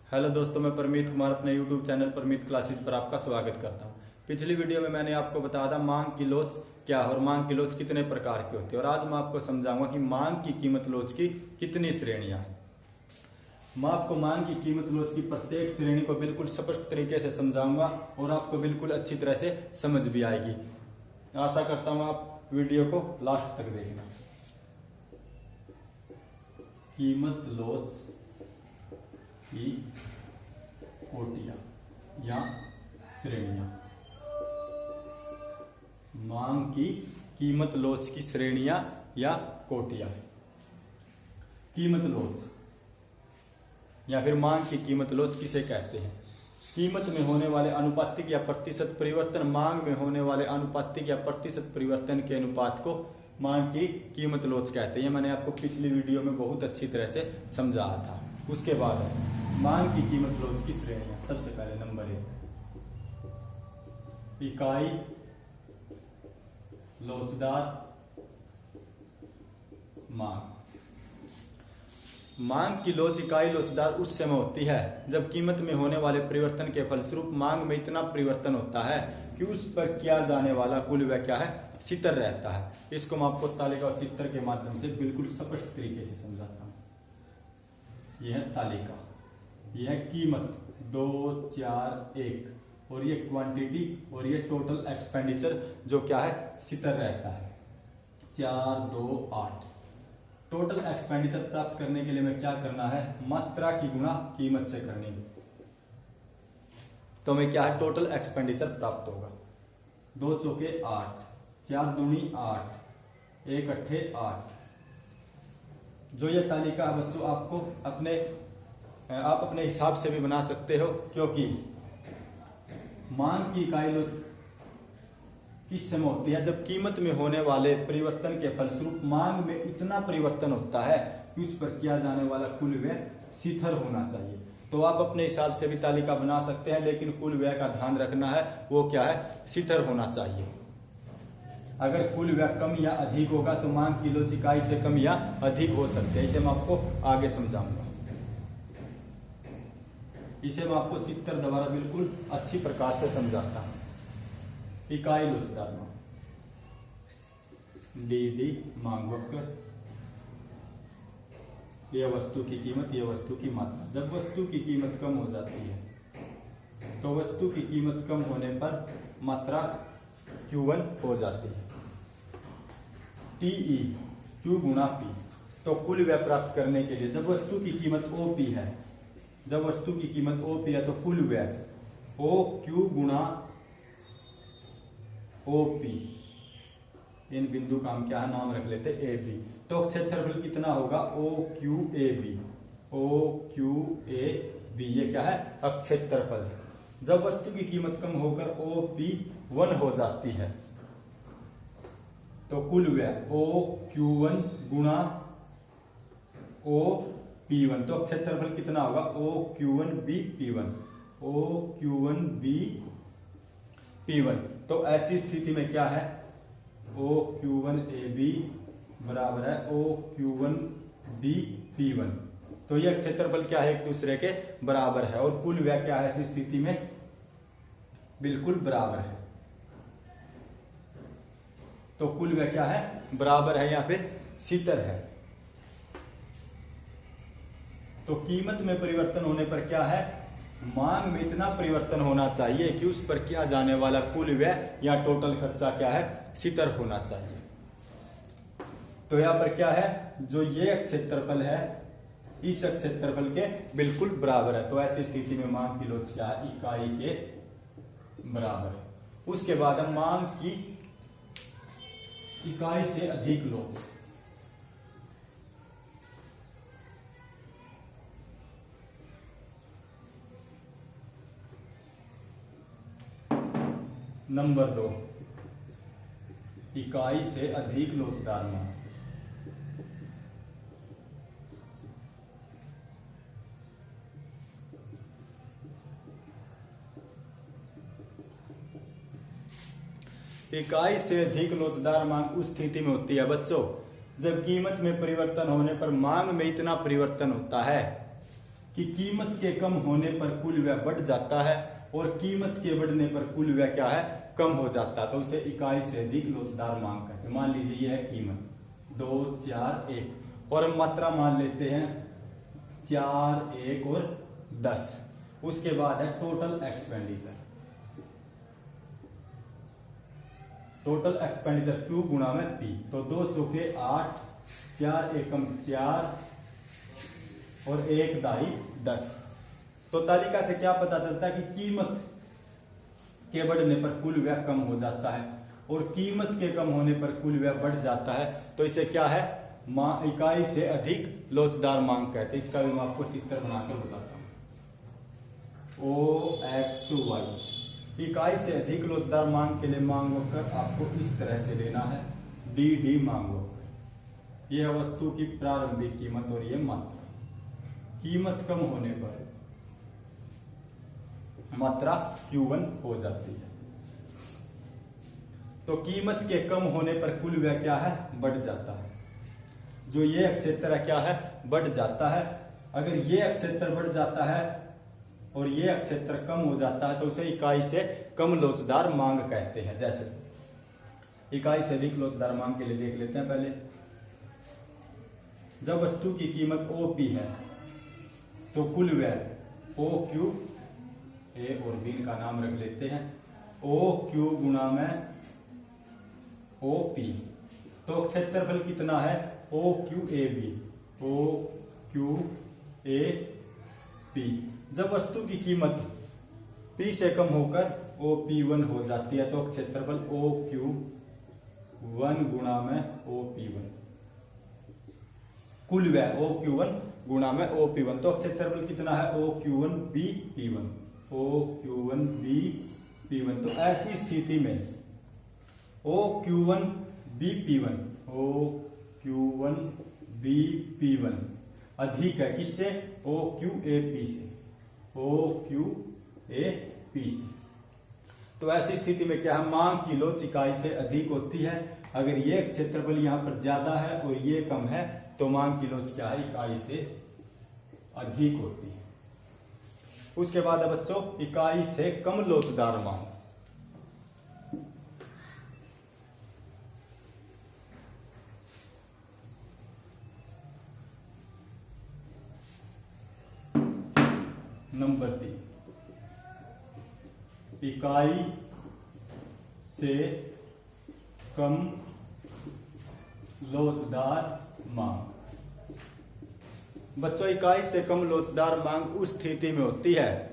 Hello दोस्तों, मैं परमीत कुमार अपने YouTube चैनल परमीत क्लासेस पर आपका स्वागत करता हूं। पिछली वीडियो में मैंने आपको बताया था मांग की लोच क्या है और मांग की लोच कितने प्रकार की होती है, और आज मैं आपको समझाऊंगा कि मांग की कीमत लोच की कितनी श्रेणियां हैं। मैं आपको मांग की कीमत लोच की प्रत्येक श्रेणी को बिल्कुल स्पष्ट तरीके से समझाऊंगा और आपको बिल्कुल अच्छी तरह से समझ भी आएगी। आशा करता हूं आप वीडियो को लास्ट तक देखना। कीमत लोच की कोटियां या श्रेणियां। मांग की कीमत लोच की श्रेणियां या कोटियां। कीमत लोच या फिर मांग की कीमत लोच किसे कहते हैं? कीमत में होने वाले अनुपातिक या प्रतिशत परिवर्तन, मांग में होने वाले अनुपातिक या प्रतिशत परिवर्तन के अनुपात को मांग की कीमत लोच कहते हैं। ये मैंने आपको पिछली वीडियो में बहुत अच्छी तरह से समझाया था। उसके बाद मांग की कीमत लोच की श्रेणियां। सबसे पहले नंबर 1, इकाई लोचदार मांग। मांग की लोच इकाई लोचदार उस समय होती है जब कीमत में होने वाले परिवर्तन के फलस्वरूप मांग में इतना परिवर्तन होता है कि उस पर किया जाने वाला कुल व्यय क्या है, स्थिर रहता है। इसको मैं आपको तालिका और चित्र के माध्यम से बिल्कुल स्पष्ट तरीके से समझाता हूं। यह है तालिका, यह है कीमत 2, 4, 1 और ये क्वांटिटी और ये टोटल एक्सपेंडिचर जो क्या है, स्थिर रहता है। 4, 2, 8। टोटल एक्सपेंडिचर प्राप्त करने के लिए हमें क्या करना है, मात्रा की गुणा कीमत से करनी है। तो हमें क्या है, टोटल एक्सपेंडिचर प्राप्त होगा। 2 चौके 8, 4 दूनी 8, 1 अट्ठे 8। जो ये तालिका है बच्चों, आपको आप अपने हिसाब से भी बना सकते हो, क्योंकि मांग की इकाई लोच किस समय होती है, जब कीमत में होने वाले परिवर्तन के फलस्वरूप मांग में इतना परिवर्तन होता है कि उस पर किया जाने वाला कुल व्यय स्थिर होना चाहिए। तो आप अपने हिसाब से भी तालिका बना सकते हैं, लेकिन कुल व्यय का ध्यान रखना है, वो क्या है, स्थिर होना चाहिए। अगर कुल व्यय कम या अधिक होगा तो मांग की लोच इकाई से कम या अधिक हो सकते हैं। इसे मैं आपको आगे समझाऊंगा। इसे मैं आपको चित्र द्वारा बिल्कुल अच्छी प्रकार से समझाता हूं। इकाई लोचदार मांग, डी मांग वक्र। यह वस्तु की कीमत, यह वस्तु की मात्रा। जब वस्तु की कीमत कम हो जाती है तो वस्तु की कीमत कम होने पर मात्रा Q1 हो जाती है। TE Q गुणा P। तो कुल व्यय प्राप्त करने के लिए जब वस्तु की कीमत OP है, जब वस्तु की कीमत OP है तो कुल व्यय OQ गुणा OP। इन बिंदु का हम क्या नाम रख लेते, AB। तो क्षेत्रफल कितना होगा, OQAB। OQAB ये क्या है, क्षेत्रफल। जब वस्तु की कीमत कम होकर OP1 हो जाती है तो कुल व्यय OQ1 गुणा OP1। तो क्षेत्रफल कितना होगा, OQ1BP1। OQ1BP1। तो ऐसी स्थिति में क्या है, OQ1AB बराबर है OQ1BP1। तो यह क्षेत्रफल क्या है, एक दूसरे के बराबर है, और कुल व्यय क्या है ऐसी स्थिति में, बिल्कुल बराबर है। तो कुल व्यय क्या है, बराबर है, यहां पे स्थिर है। तो कीमत में परिवर्तन होने पर क्या है, मांग में इतना परिवर्तन होना चाहिए कि उस पर किया जाने वाला कुल व्यय या टोटल खर्चा क्या है, स्थिर होना चाहिए। तो यहां पर क्या है, जो ये क्षेत्रफल है इस क्षेत्रफल के बिल्कुल बराबर है। तो ऐसी स्थिति में मांग की लोच क्या है, इकाई के बराबर है। उसके बाद हम मांग की इकाई से अधिक लोच। नंबर 2, इकाई से अधिक लोचदार मांग। इकाई से अधिक लोचदार मांग उस स्थिति में होती है बच्चों, जब कीमत में परिवर्तन होने पर मांग में इतना परिवर्तन होता है कि कीमत के कम होने पर कुल व्यय बढ़ जाता है और कीमत के बढ़ने पर कुल व्यय क्या है, कम हो जाता है, तो उसे इकाई से अधिक लोचदार मांग कहते हैं। मान लीजिए यह है कीमत 2, 4, 1 और हम मात्रा मान लेते हैं 4, 1 और 10। उसके बाद है total expenditure. Total expenditure Q गुणा में P, तो 2 चौके 8, 4 एकम 4 और 1 दाई 10। तो तालिका से क्या पता चलता है कि कीमत के बढ़ने पर कुल व्यय कम हो जाता है और कीमत के कम होने पर कुल व्यय बढ़ जाता है, तो इसे क्या है, इकाई से अधिक लोचदार मांग कहते हैं। इसका भी मैं आपको चित्र बनाकर बताता हूं। OXY इकाई से अधिक लोचदार मांग के लिए मांग वक्र आपको इस तरह से लेना है। DD मांग वक्र, यह वस्तु की प्रारंभिक कीमत और यह मात्रा। कीमत कम होने पर मात्रा Q1 हो जाती है, तो कीमत के कम होने पर कुल व्यय क्या है, बढ़ जाता है। जो ये क्षेत्र क्या है, बढ़ जाता है। अगर ये क्षेत्र बढ़ जाता है और ये क्षेत्र कम हो जाता है तो उसे इकाई से कम लोचदार मांग कहते हैं। जैसे इकाई से अधिक लोचदार मांग के लिए देख लेते हैं पहले। जब वस्तु की कीमत OP है तो कुल व्यय OQ, A और B का नाम रख लेते हैं, OQ गुणा में OP, तो क्षेत्रफल कितना है, OQAB, OQAP। जब वस्तु की कीमत P से कम होकर OP1 हो जाती है तो क्षेत्रफल OQ1 गुणा में OP1। कुल व्यय OQ1 गुणा में OP1, तो क्षेत्रफल कितना है, OQ1B P1। तो ऐसी स्थिति में OQ1B अधिक है किससे, OQAP से। तो ऐसी स्थिति में क्या है, मांग की लोच इकाई से अधिक होती है। अगर ये क्षेत्रफल यहाँ पर ज्यादा है और ये कम है तो मांग की लोच क्या है, इकाई से अधिक होती है। उसके बाद है बच्चों इकाई से कम लोचदार मांग। नंबर 3, इकाई से कम लोचदार मांग। बच्चों इकाई से कम लोचदार मांग उस स्थिति में होती है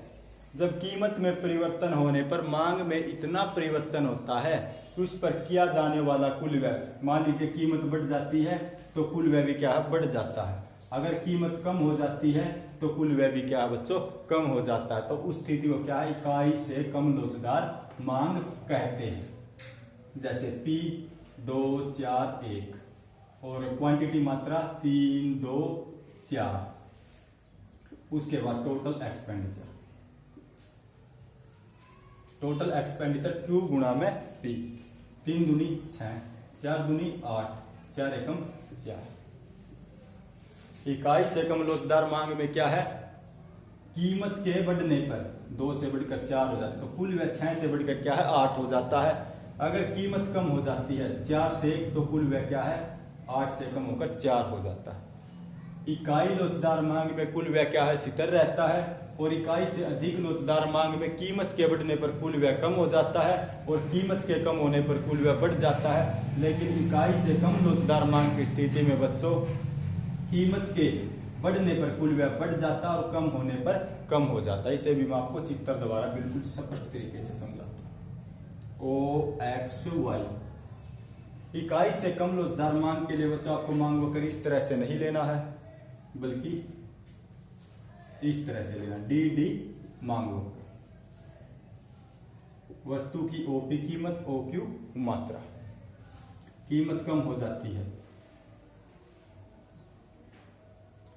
जब कीमत में परिवर्तन होने पर मांग में इतना परिवर्तन होता है कि उस पर किया जाने वाला कुल व्यय, मान लीजिए कीमत बढ़ जाती है तो कुल व्यय भी क्या है, बढ़ जाता है। अगर कीमत कम हो जाती है तो कुल व्यय भी क्या है बच्चों, कम हो जाता है। तो उस स्थिति को क्या है, इकाई से कम लोचदार मांग कहते हैं। जैसे P 2, 4, 1 और क्वांटिटी मात्रा 3, 2, 4। उसके बाद टोटल एक्सपेंडिचर Q गुणा में P। 3 दूनी 6, 4 दूनी 8, 4 एकम 4। इकाई से कम लोचदार मांग में क्या है, कीमत के बढ़ने पर 2 से बढ़कर 4 हो जाता है तो कुल व्यय 6 से बढ़कर क्या है, 8 हो जाता है। अगर कीमत कम हो जाती है 4 से 1 तो कुल व्यय क्या है, 8 से कम होकर 4 हो जाता है। इकाई लोचदार मांग में कुल व्यय क्या है, स्थिर रहता है और इकाई से अधिक लोचदार मांग में कीमत के बढ़ने पर कुल व्यय कम हो जाता है और कीमत के कम होने पर कुल व्यय बढ़ जाता है। लेकिन इकाई से कम लोचदार मांग की स्थिति में बच्चों कीमत के बढ़ने पर कुल व्यय बढ़ जाता है और कम होने पर कम हो जाता है। इसे भी मैं आपको चित्र द्वारा बिल्कुल स्पष्ट तरीके से समझाता हूं। OXY इकाई से कम लोचदार मांग के लिए बच्चों आपको मांग वक्र इस तरह से नहीं लेना है बल्कि इस तरह से लेना, DD मांग वक्र। वस्तु की OP कीमत, OQ मात्रा। कीमत कम हो जाती है,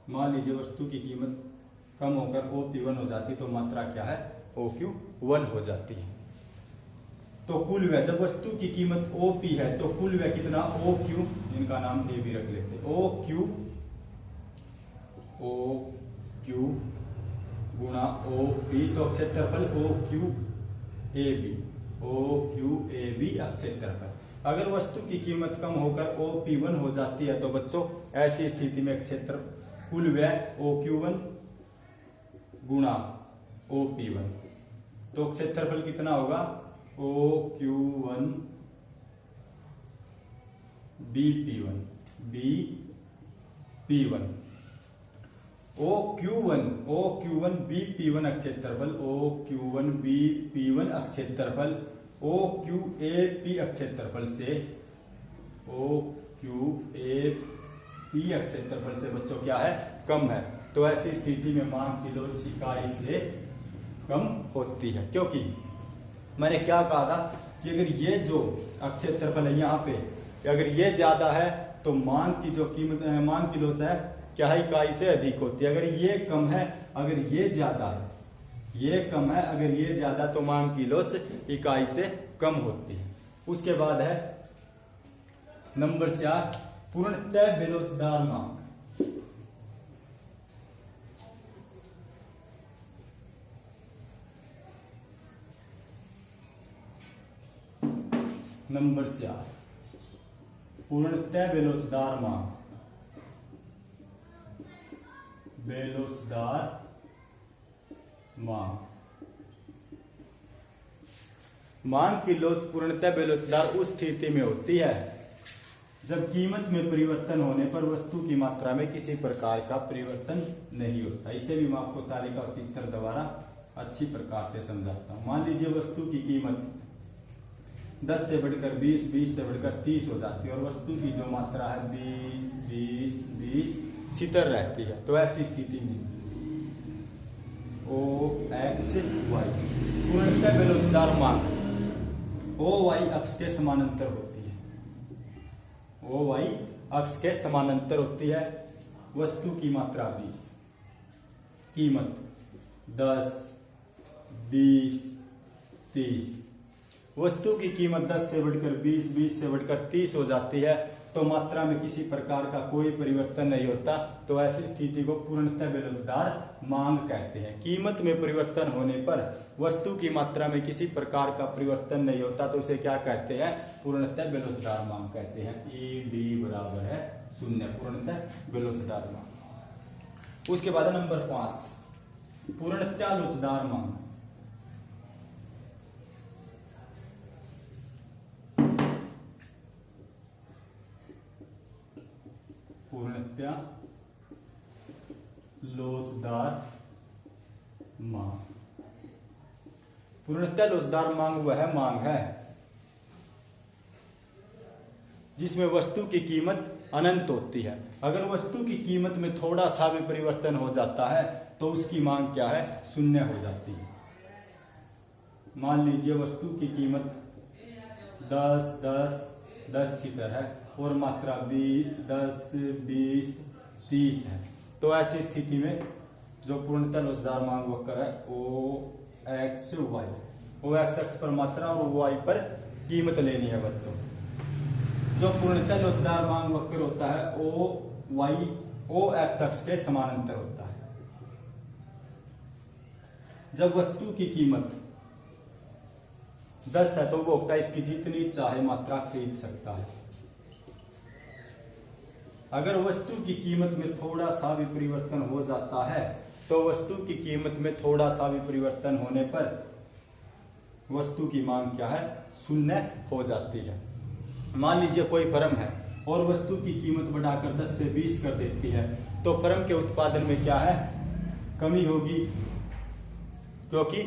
मान लीजिए वस्तु की कीमत कम होकर OP1 हो जाती तो मात्रा क्या है, OQ1 हो जाती है। तो कुल व्यय, जब वस्तु की कीमत OP है तो कुल व्यय कितना, OQ, इनका नाम A भी रख लेते, OQ गुणा ओ पी, तो क्षेत्रफल O Q A B, O Q A B क्षेत्रफल। अगर वस्तु की कीमत कम होकर ओ पी वन हो जाती है तो बच्चों ऐसी स्थिति में क्षेत्र कुल व्यय ओ क्यू वन गुणा ओ पी वन, तो क्षेत्रफल कितना होगा O Q one B P one, B P one, O Q one B P one क्षेत्रफल, O Q one B P one क्षेत्रफल ओ क्यू ए पी क्षेत्रफल से, ओ क्यू ए पी क्षेत्रफल से बच्चों क्या है कम है। तो ऐसी स्थिति में मांग की लोच इकाई से कम होती है, क्योंकि मैंने क्या कहा था कि अगर ये जो क्षेत्रफल है यहाँ पे अगर ये ज्यादा है तो मांग की जो कीमत है, मांग की लोच है क्या है इकाई से अधिक होती है। अगर ये कम है, अगर ये ज्यादा है, ये कम है, अगर ये ज्यादा, तो मांग की लोच इकाई से कम होती है। उसके बाद है नंबर 4, पूर्णतः बेलोचदार मांग। नंबर 4, पूर्णतः बेलोचदार मांग, बेलोचदार मांग। मांग की लोच पूर्णतः बेलोचदार उस स्थिति में होती है जब कीमत में परिवर्तन होने पर वस्तु की मात्रा में किसी प्रकार का परिवर्तन नहीं होता। इसे भी मैं आपको तालिका और चित्र द्वारा अच्छी प्रकार से समझाता हूं। मान लीजिए वस्तु की कीमत 10 से बढ़कर 20, 20 से बढ़कर 30 हो जाती है और वस्तु की जो मात्रा है 20, 20, 20 स्थिर रहती है। तो ऐसी स्थिति में ओ एक्स वाई पूर्णतः बेलोचदार मांग ओ वाई अक्ष के समानांतर होती है, ओ वाई अक्ष के समानांतर होती है। वस्तु की मात्रा 20, कीमत 10, 20, 30। वस्तु की कीमत 10 से बढ़कर 20, 20 से बढ़कर 30 हो जाती है तो मात्रा में किसी प्रकार का कोई परिवर्तन नहीं होता। तो ऐसी स्थिति को पूर्णतः बेलोचदार मांग कहते हैं। कीमत में परिवर्तन होने पर वस्तु की मात्रा में किसी प्रकार का परिवर्तन नहीं होता तो उसे क्या कहते हैं, पूर्णतः बेलोचदार मांग कहते हैं। ई डी बराबर है 0, पूर्णतः बेलोचदार मांग। उसके बाद नंबर 5, पूर्णतः लोचदार मांग। पूर्णतः लोचदार मांग। पूर्णतः लोचदार मांग वह मांग है जिसमें वस्तु की कीमत अनंत होती है। अगर वस्तु की कीमत में थोड़ा सा भी परिवर्तन हो जाता है तो उसकी मांग क्या है, 0 हो जाती है। मान लीजिए वस्तु की कीमत 10, 10, 10 सीटर है और मात्रा 20, 10, 20, 30 है। तो ऐसी स्थिति में जो पूर्णतः लोचदार मांग वक्र है ओ एक्स वाई, ओ एक्स अक्ष पर मात्रा और वाई पर कीमत लेनी है बच्चों। जो पूर्णतः लोचदार मांग वक्र होता है ओ वाई ओ एक्स अक्ष के समानांतर होता है। जब वस्तु की कीमत 10 है तो उपभोक्ता इसकी जितनी चाहे मात्रा खरीद सकता है। अगर वस्तु की कीमत में थोड़ा सा भी परिवर्तन हो जाता है तो वस्तु की कीमत में थोड़ा सा भी परिवर्तन होने पर वस्तु की मांग क्या है, 0 हो जाती है। मान लीजिए कोई फर्म है और वस्तु की कीमत बढ़ाकर 10 से 20 कर देती है तो फर्म के उत्पादन में क्या है, कमी होगी, क्योंकि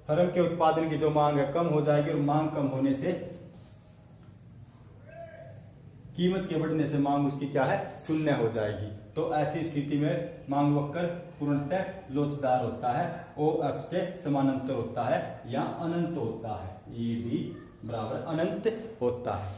फर्म के उत्पादन की जो मांग है कम हो जाएगी और मांग कम होने से कीमत के बढ़ने से मांग उसकी क्या है, 0 हो जाएगी। तो ऐसी स्थिति में मांग वक्र पूर्णतः लोचदार होता है, ओ अक्ष के समानांतर होता है या अनंत होता है। ई डी बराबर अनंत होता है।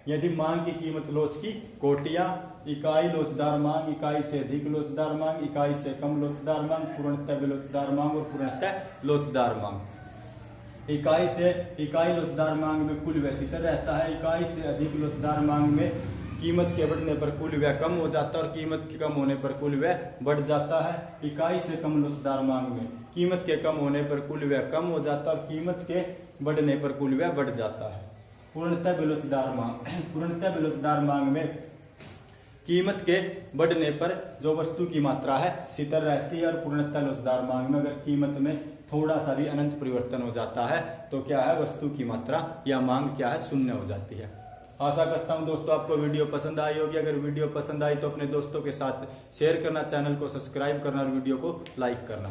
यदि मांग की कीमत लोच की कोटियां, इकाई लोचदार मांग, इकाई से अधिक लोचदार मांग, इकाई से कम लोचदार मांग, पूर्णतः बेलोचदार मांग और पूर्णतः लोचदार मांग। इकाई से इकाई लोचदार मांग में कुल व्यय स्थिर रहता है, इकाई से अधिक लोचदार मांग में कीमत के बढ़ने पर कुल व्यय कम हो जाता है और कीमत के कम होने पर कुल व्यय बढ़ जाता है। इकाई से कम लोचदार मांग में कीमत के कम होने पर कुल व्यय कम हो जाता है और कीमत के बढ़ने पर कुल व्यय बढ़ जाता है। पूर्णतः बेलोचदार मांग में कीमत के बढ़ने पर जो वस्तु की मात्रा है स्थिर रहती है और पूर्णतः लोचदार मांग में अगर कीमत में थोड़ा सा भी अनंत परिवर्तन हो जाता है तो क्या है, वस्तु की मात्रा या मांग क्या है, शून्य हो जाती है। आशा करता हूं दोस्तों आपको वीडियो पसंद आई होगी। अगर वीडियो पसंद आई तो अपने दोस्तों के साथ शेयर करना, चैनल को सब्सक्राइब करना और वीडियो को लाइक करना।